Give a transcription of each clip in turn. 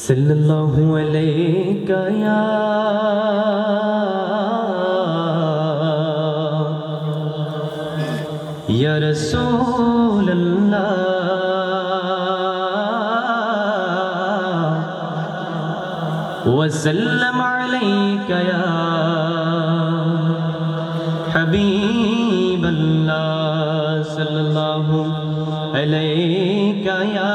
सल्लल्लाहु अलैका या रसूल अल्लाह वसल्लम अलैका या हबीब अल्लाह सल्लल्लाहु अलैका या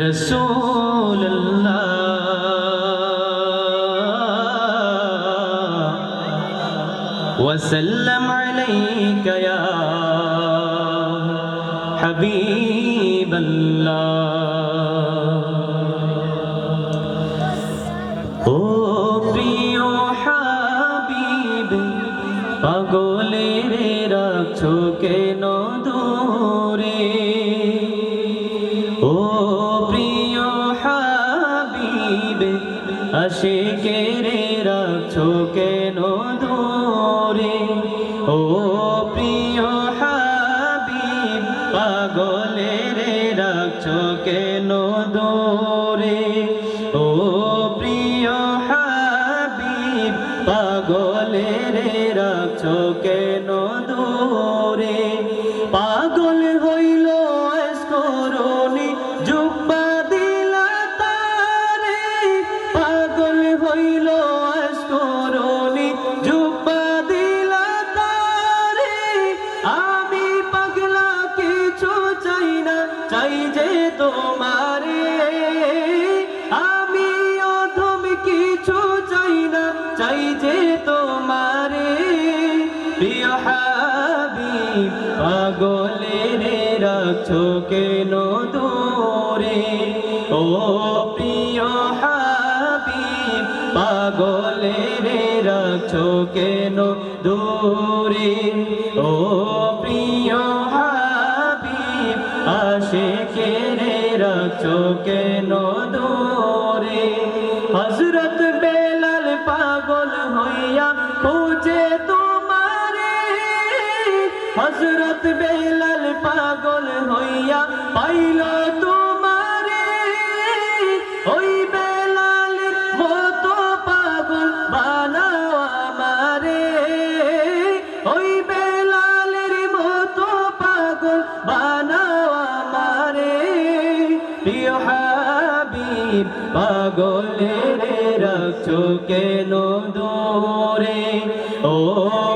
रसूल अल्लाह वसल्लम अलैका या हबीब अल्लाह। ओ प्रिय হাবিব পাগলের রাখছো কেন দূরে, ও প্রিয় হাবিব আশিকের রাখছো কেন দূরে, ও প্রিয় হাবিব পাগলের রাখছো কেন দূরে, ও প্রিয় হাবিব পাগলের রাখছো কেন দূরে। পাগল হইল করুনি জুব্বা দিলা তারে, পাগল হইল করুনি জুব্বা দিলা তারে। আমি পাগলা কিছু চাই না, চাই যে তোমারে। আমি অধম কিছু চাই না, চাই যে তোমারে। প্রিয় হাবিব পাগলের রাখছো কেন দূরে, ও প্রিয় হাবিব পাগলের রাখছো কেন দূরে, ও প্রিয় হাবিব আশিকের রাখছো কেন দূরে। হযরত বেলাল পাগল হইয়া খুঁজে তোমারে, হযরত বেলাল পাগল হইয়া পাইল তোমারে। ওই বেলালের মতো পাগল বানাও আমারে, ওই বেলালের মতো পাগল বানাও আমারে। প্রিয় হাবিব পাগলের রাখছো কেন দূরে, ও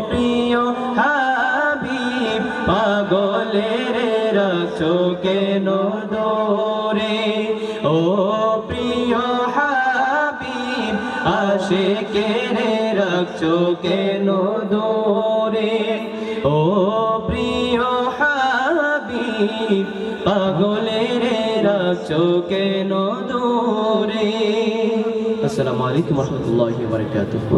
প্রিয় হাবিব পাগলের রাখছো কেন দূরে, ও প্রিয় হাবিব আশিকের রাখছো কেন দূরে, ও প্রিয় হাবিব পাগলের রাখছো কেন দূরে। আসসালামু আলাইকুম ওয়া রাহমাতুল্লাহি ওয়া বারাকাতুহু।